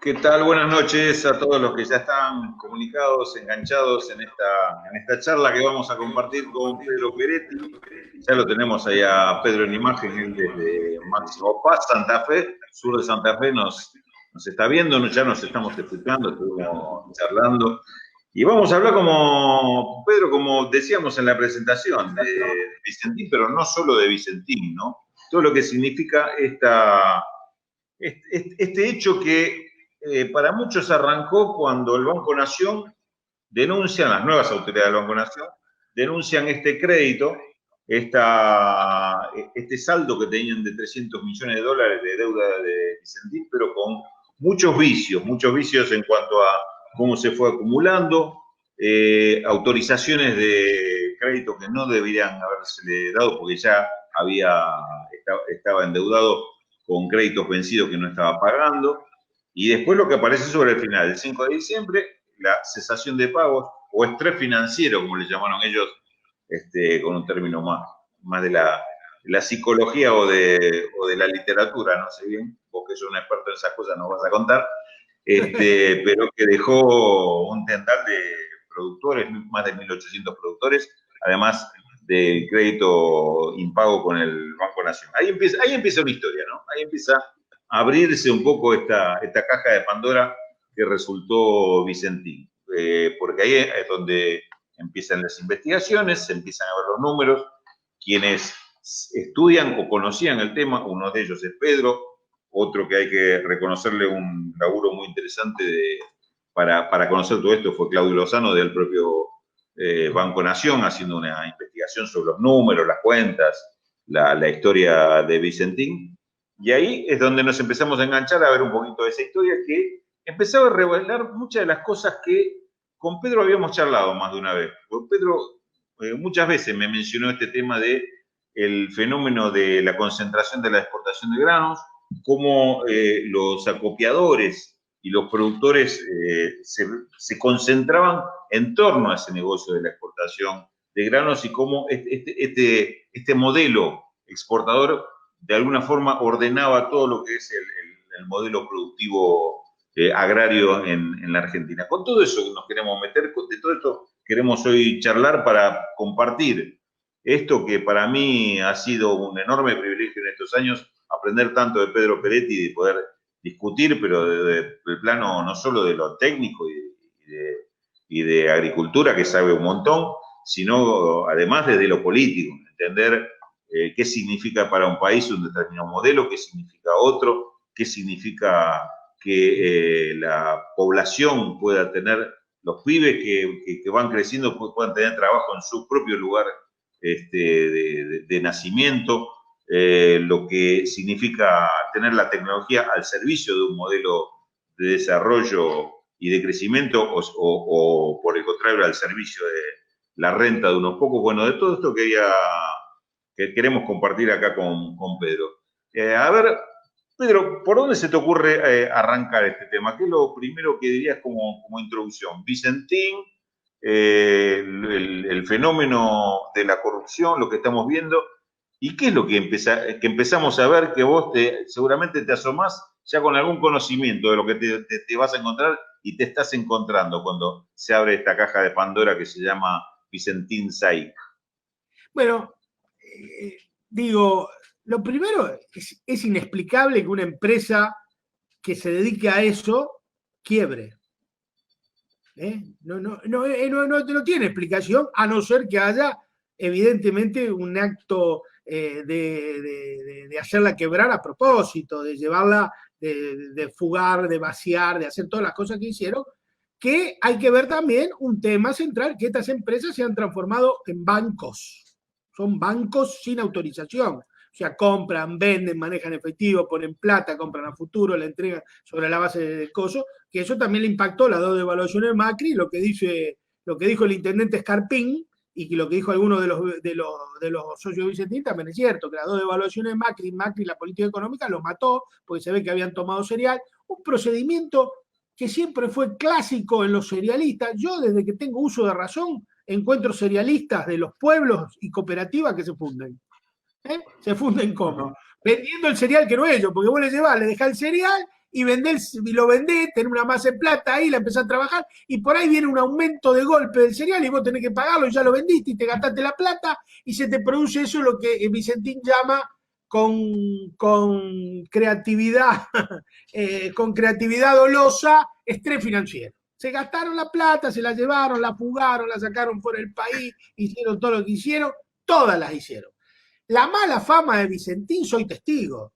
¿Qué tal? Buenas noches a todos los que ya están comunicados, enganchados en esta charla que vamos a compartir con Pedro Peretti. Ya lo tenemos ahí a Pedro en imagen, él desde Máximo Paz, Santa Fe, sur de Santa Fe, nos está viendo, ya nos estamos escuchando, estuvimos charlando. Y vamos a hablar como, Pedro, como decíamos en la presentación, de Vicentín, pero no solo de Vicentín, ¿no? Todo lo que significa este hecho que para muchos arrancó cuando el Banco Nación denuncian, las nuevas autoridades del Banco Nación, denuncian este crédito, este saldo que tenían de 300 millones de dólares de deuda de Vicentín, pero con muchos vicios en cuanto a cómo se fue acumulando, autorizaciones de crédito que no deberían haberse dado porque ya estaba endeudado con créditos vencidos que no estaba pagando. Y después lo que aparece sobre el final, el 5 de diciembre, la cesación de pagos o estrés financiero, como le llamaron ellos, con un término más de la psicología o de la literatura, no sé bien, vos que sos un experto en esas cosas nos vas a contar, pero que dejó un tendal de productores, más de 1.800 productores, además de crédito impago con el Banco Nación. Ahí empieza una historia, ¿no? Ahí empieza a abrirse un poco esta caja de Pandora que resultó Vicentín, porque ahí es donde empiezan las investigaciones, se empiezan a ver los números, quienes estudian o conocían el tema, uno de ellos es Pedro, otro que hay que reconocerle un laburo muy interesante para conocer todo esto fue Claudio Lozano del propio Banco Nación, haciendo una investigación sobre los números, las cuentas, la historia de Vicentín. Y ahí es donde nos empezamos a enganchar a ver un poquito de esa historia que empezaba a revelar muchas de las cosas que con Pedro habíamos charlado más de una vez. Porque Pedro muchas veces me mencionó este tema de el fenómeno de la concentración de la exportación de granos, cómo los acopiadores y los productores se concentraban en torno a ese negocio de la exportación de granos y cómo este modelo exportador de alguna forma ordenaba todo lo que es el modelo productivo agrario en la Argentina. Con todo eso nos queremos meter, de todo esto queremos hoy charlar para compartir esto que para mí ha sido un enorme privilegio en estos años, aprender tanto de Pedro Peretti y de poder discutir, pero del plano no solo de lo técnico y de agricultura, que sabe un montón, sino además desde lo político, entender qué significa para un país un determinado modelo, qué significa otro, qué significa que la población pueda tener, los pibes que van creciendo puedan tener trabajo en su propio lugar de nacimiento, lo que significa tener la tecnología al servicio de un modelo de desarrollo y de crecimiento o por el contrario al servicio de la renta de unos pocos. Bueno, de todo esto que queremos compartir acá con Pedro. A ver, Pedro, ¿por dónde se te ocurre arrancar este tema? ¿Qué es lo primero que dirías como introducción? Vicentín, el fenómeno de la corrupción, lo que estamos viendo, y qué es lo que empezamos a ver que vos seguramente te asomás ya con algún conocimiento de lo que te vas a encontrar y te estás encontrando cuando se abre esta caja de Pandora que se llama Vicentín Saik. Bueno, digo, lo primero es inexplicable que una empresa que se dedique a eso quiebre. No tiene explicación, a no ser que haya, evidentemente, un acto de hacerla quebrar a propósito, de llevarla, de fugar, de vaciar, de hacer todas las cosas que hicieron, que hay que ver también un tema central, que estas empresas se han transformado en bancos. Son bancos sin autorización. O sea, compran, venden, manejan efectivo, ponen plata, compran a futuro, la entregan sobre la base de coso, que eso también le impactó las dos devaluaciones de Macri, lo que dijo el intendente Escarpín y lo que dijo alguno de los socios de Vicentín también es cierto, que las dos devaluaciones de Macri, la política económica, lo mató, porque se ve que habían tomado cereal, un procedimiento que siempre fue clásico en los cerealistas. Yo, desde que tengo uso de razón, encuentro cerealistas de los pueblos y cooperativas que se funden. Se funden como vendiendo el cereal que no ellos, porque vos le llevás, le dejás el cereal y lo vendés, tenés una masa de plata ahí, la empezás a trabajar, y por ahí viene un aumento de golpe del cereal y vos tenés que pagarlo, y ya lo vendiste y te gastaste la plata, y se te produce eso, lo que Vicentín llama con creatividad, con creatividad dolosa, estrés financiero. Se gastaron la plata, se la llevaron, la fugaron, la sacaron fuera del país, hicieron todo lo que hicieron, todas las hicieron. La mala fama de Vicentín, soy testigo.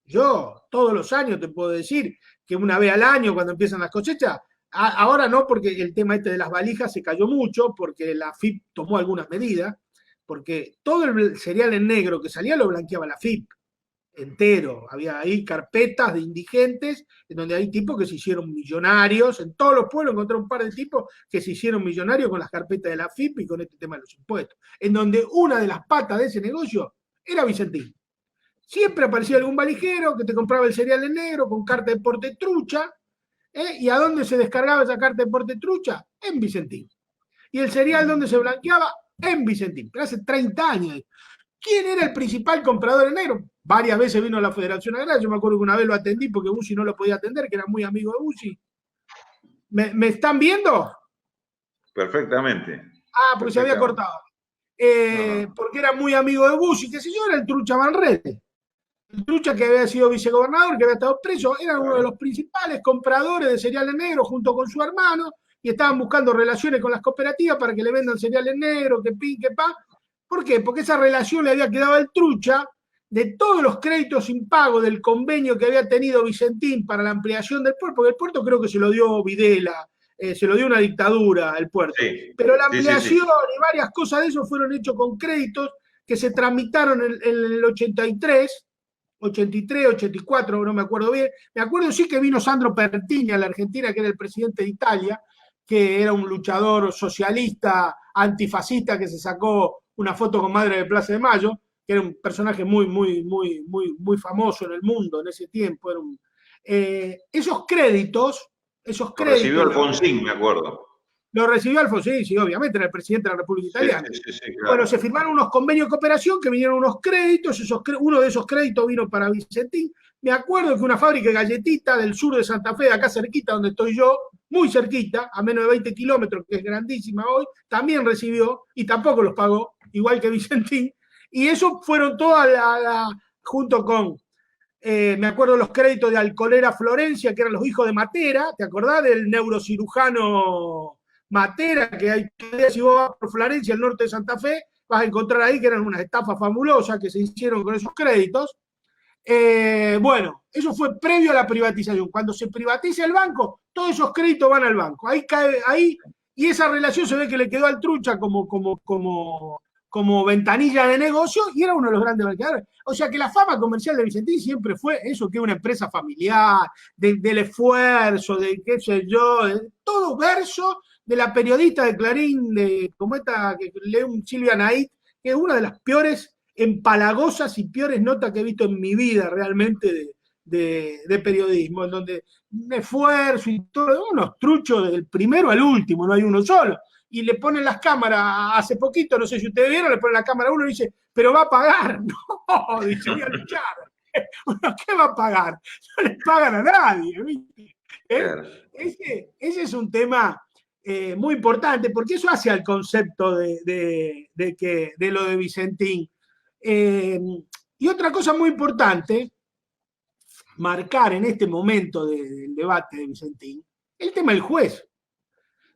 Yo todos los años te puedo decir que una vez al año cuando empiezan las cosechas, ahora no porque el tema este de las valijas se cayó mucho, porque la FIP tomó algunas medidas, porque todo el cereal en negro que salía lo blanqueaba la FIP entero. Había ahí carpetas de indigentes en donde hay tipos que se hicieron millonarios. En todos los pueblos encontré un par de tipos que se hicieron millonarios con las carpetas de la FIP y con este tema de los impuestos. En donde una de las patas de ese negocio era Vicentín. Siempre aparecía algún valijero que te compraba el cereal en negro con carta de porte trucha. ¿Y a dónde se descargaba esa carta de porte trucha? En Vicentín. ¿Y el cereal dónde se blanqueaba? En Vicentín. Pero hace 30 años. ¿Quién era el principal comprador en negro? Varias veces vino a la Federación Agraria. Yo me acuerdo que una vez lo atendí porque Bussi no lo podía atender, que era muy amigo de Bussi. ¿Me están viendo? Perfectamente. Porque se había cortado. Porque era muy amigo de Bussi, qué sé yo, era el Trucha Manrete. El Trucha, que había sido vicegobernador, que había estado preso, era uno de los principales compradores de cereales negros junto con su hermano, y estaban buscando relaciones con las cooperativas para que le vendan cereales negros, que pin, que pa. ¿Por qué? Porque esa relación le había quedado al Trucha de todos los créditos impago del convenio que había tenido Vicentín para la ampliación del puerto, porque el puerto creo que se lo dio Videla, se lo dio una dictadura el puerto. Sí, pero la ampliación y varias cosas de eso fueron hechos con créditos que se tramitaron en el 83, 84, no me acuerdo bien. Me acuerdo sí que vino Sandro Pertiña a la Argentina, que era el presidente de Italia, que era un luchador socialista, antifascista, que se sacó una foto con Madre de Plaza de Mayo, que era un personaje muy famoso en el mundo en ese tiempo. Era esos créditos... Lo recibió Alfonsín, me acuerdo. Lo recibió Alfonsín, sí, obviamente, era el presidente de la República Italiana. Sí, claro. Bueno, se firmaron unos convenios de cooperación que vinieron unos créditos, uno de esos créditos vino para Vicentín. Me acuerdo que una fábrica de galletitas del sur de Santa Fe, acá cerquita donde estoy yo, muy cerquita, a menos de 20 kilómetros, que es grandísima hoy, también recibió y tampoco los pagó, igual que Vicentín. Y eso fueron todas junto con, me acuerdo los créditos de Alcolera Florencia, que eran los hijos de Matera, ¿te acordás del neurocirujano Matera? Que hay, si vos vas por Florencia, el norte de Santa Fe, vas a encontrar ahí que eran unas estafas fabulosas que se hicieron con esos créditos. Bueno, eso fue previo a la privatización. Cuando se privatiza el banco, todos esos créditos van al banco. Ahí cae, y esa relación se ve que le quedó al Trucha como ventanilla de negocio y era uno de los grandes banqueadores. O sea que la fama comercial de Vicentín siempre fue eso, que es una empresa familiar, del esfuerzo, de qué sé yo, de todo verso de la periodista de Clarín, como esta que lee un Silvia Nait, que es una de las peores empalagosas y peores notas que he visto en mi vida realmente de periodismo, en donde un esfuerzo y todo, unos truchos del primero al último, no hay uno solo. Y le ponen las cámaras, hace poquito, no sé si ustedes vieron, le ponen la cámara a uno y dice, pero va a pagar. No, dice, voy a luchar. ¿Qué va a pagar? No le pagan a nadie. ¿Viste? Ese es un tema muy importante, porque eso hace al concepto de lo de Vicentín. Y otra cosa muy importante, marcar en este momento del debate de Vicentín, el tema del juez.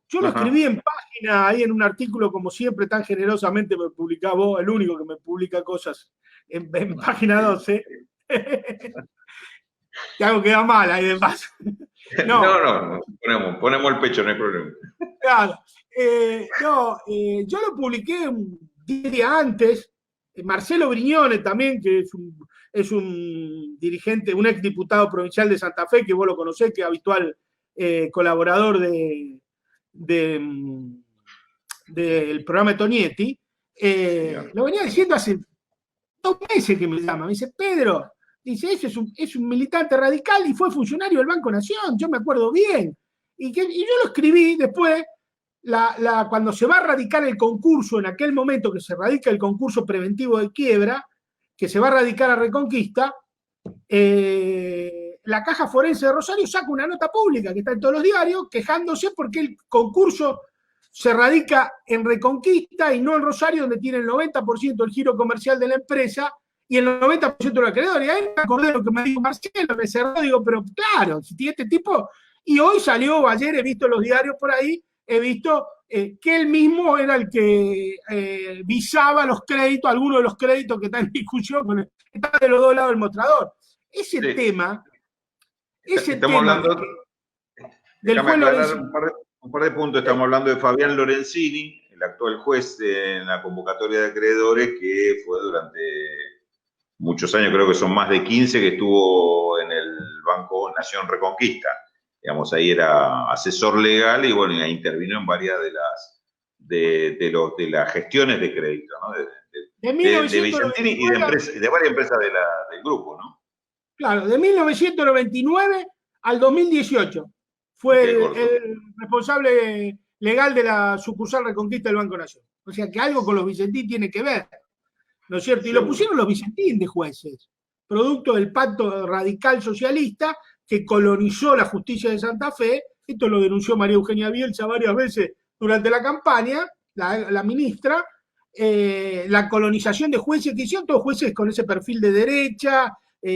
Yo lo escribí en página, ahí en un artículo, como siempre, tan generosamente me publicás vos, el único que me publica cosas en página 12. Te hago quedar mal ahí de paso. No, ponemos el pecho, no hay problema. Claro. Yo lo publiqué 10 días antes. Marcelo Brignone también, que es un dirigente, un exdiputado provincial de Santa Fe, que vos lo conocés, que es habitual colaborador del programa de Tonietti, lo venía diciendo hace 2 meses que me llama. Me dice, Pedro, dice, ese es un militante radical y fue funcionario del Banco Nación, yo me acuerdo bien. Y yo lo escribí después, cuando se va a radicar el concurso, en aquel momento que se radica el concurso preventivo de quiebra, que se va a radicar a Reconquista, la Caja Forense de Rosario saca una nota pública que está en todos los diarios quejándose porque el concurso se radica en Reconquista y no en Rosario, donde tiene el 90% del giro comercial de la empresa y el 90% de los acreedores. Y ahí me acordé de lo que me dijo Marcelo, me cerró, digo, pero claro, si tiene este tipo. Y hoy salió, ayer he visto los diarios por ahí, he visto que él mismo era el que visaba los créditos, algunos de los créditos que están en discusión, están de los dos lados del mostrador. Ese Sí. tema, Estamos hablando, del juez Lorenzini. Un par de puntos. Estamos hablando de Fabián Lorenzini, el actual juez en la convocatoria de acreedores, que fue durante muchos años, creo que son más de 15, que estuvo en el Banco Nación Reconquista. Digamos, ahí era asesor legal y bueno, ahí intervino en varias de las gestiones de crédito, ¿no? De Vicentini y de varias empresas del grupo, ¿no? Claro, de 1999 al 2018 fue el responsable legal de la sucursal Reconquista del Banco Nación. O sea que algo con los Vicentín tiene que ver, ¿no es cierto? Y lo pusieron los Vicentín de jueces, producto del pacto radical socialista que colonizó la justicia de Santa Fe. Esto lo denunció María Eugenia Bielsa varias veces durante la campaña, la ministra, la colonización de jueces que hicieron todos jueces con ese perfil de derecha,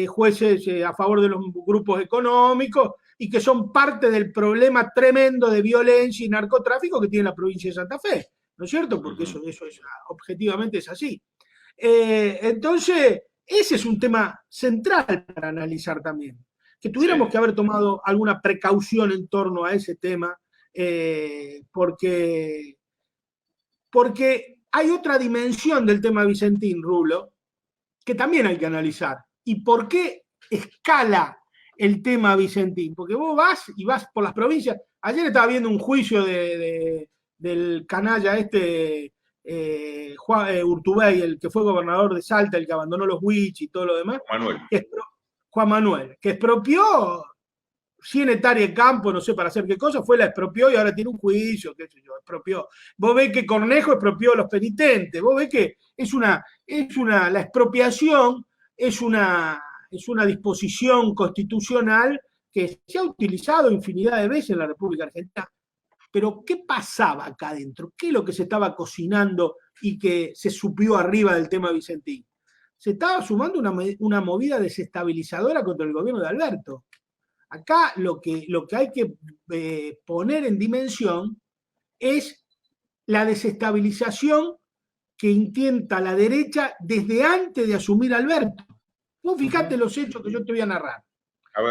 jueces a favor de los grupos económicos y que son parte del problema tremendo de violencia y narcotráfico que tiene la provincia de Santa Fe, ¿no es cierto? Porque eso es, objetivamente es así. Entonces, ese es un tema central para analizar también, que tuviéramos que haber tomado alguna precaución en torno a ese tema, porque hay otra dimensión del tema Vicentín, Rulo, que también hay que analizar. ¿Y por qué escala el tema Vicentín? Porque vos vas por las provincias. Ayer estaba viendo un juicio del canalla Juan Urtubey, el que fue gobernador de Salta, el que abandonó los Huich y todo lo demás. Juan Manuel, que expropió 100 hectáreas de campo, no sé para hacer qué cosa, la expropió y ahora tiene un juicio, qué sé yo, expropió. Vos ves que Cornejo expropió a los penitentes, vos ves que la expropiación es una disposición constitucional que se ha utilizado infinidad de veces en la República Argentina. Pero, ¿qué pasaba acá adentro? ¿Qué es lo que se estaba cocinando y que se subió arriba del tema Vicentín? Se estaba sumando una movida desestabilizadora contra el gobierno de Alberto. Acá lo que hay que poner en dimensión es la desestabilización que intenta la derecha desde antes de asumir Alberto. Vos fijate los hechos que yo te voy a narrar,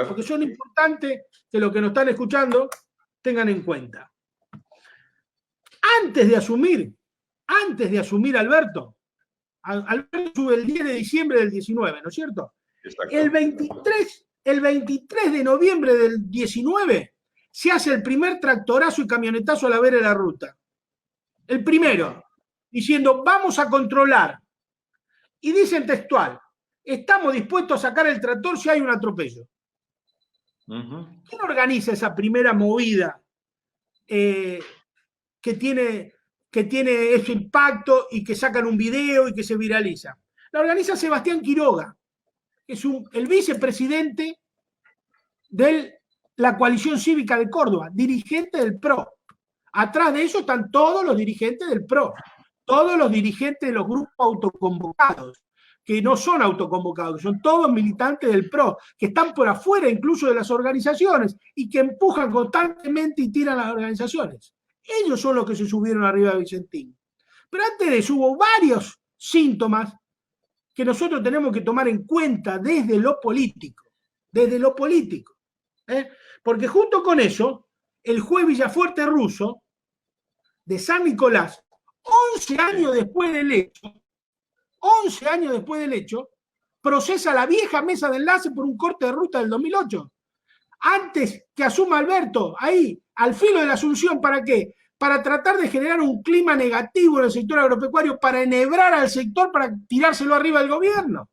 porque son importantes que los que nos están escuchando tengan en cuenta. Antes de asumir Alberto sube el 10 de diciembre del 19, ¿no es cierto? Exacto. El 23 de noviembre del 19 se hace el primer tractorazo y camionetazo a la vera de la ruta. El primero, diciendo, vamos a controlar. Y dicen textual, estamos dispuestos a sacar el tractor si hay un atropello. ¿Quién organiza esa primera movida que tiene ese impacto y que sacan un video y que se viraliza? La organiza Sebastián Quiroga, que es el vicepresidente de la coalición cívica de Córdoba, dirigente del PRO. Atrás de eso están todos los dirigentes del PRO, todos los dirigentes de los grupos autoconvocados, que no son autoconvocados, son todos militantes del PRO, que están por afuera incluso de las organizaciones y que empujan constantemente y tiran las organizaciones. Ellos son los que se subieron arriba de Vicentín. Pero antes de eso hubo varios síntomas que nosotros tenemos que tomar en cuenta desde lo político. Porque junto con eso, el juez Villafuerte Russo, de San Nicolás, 11 años después del hecho, procesa a la vieja mesa de enlace por un corte de ruta del 2008. Antes que asuma Alberto, ahí, al filo de la asunción, ¿para qué? Para tratar de generar un clima negativo en el sector agropecuario, para enhebrar al sector, para tirárselo arriba del gobierno.